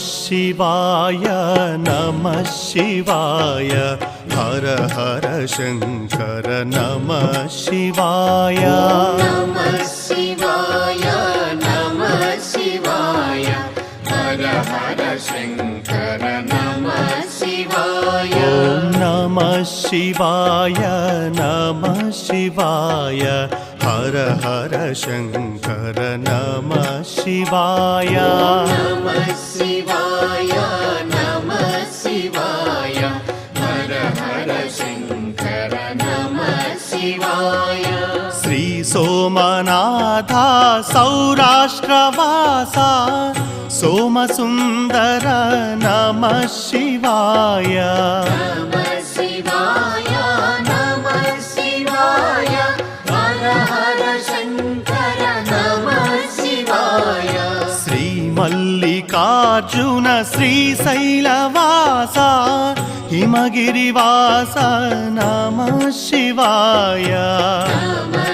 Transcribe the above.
शिवाय नमः शिवाय हर हर शंकर नमः शिवाय नमः शिवाय नमः शिवाय हर हर शंकर नमः शिवाय नमः शिवाय नमः शिवाय हर हर शंकर नमः शिवाय नमः शिवाय नमः शिवाय हर हर शंकर नमः शिवाय श्री सोमनाथा सौराष्ट्रवासा सोमसुंदर नमः शिवाय नमः शिवाय नमः शिवाय हर हर शंकर नमः शिवाय श्री मल्लिकार्जुन श्रीशैलवासा हिमगिरिवास नमः शिवाय नमः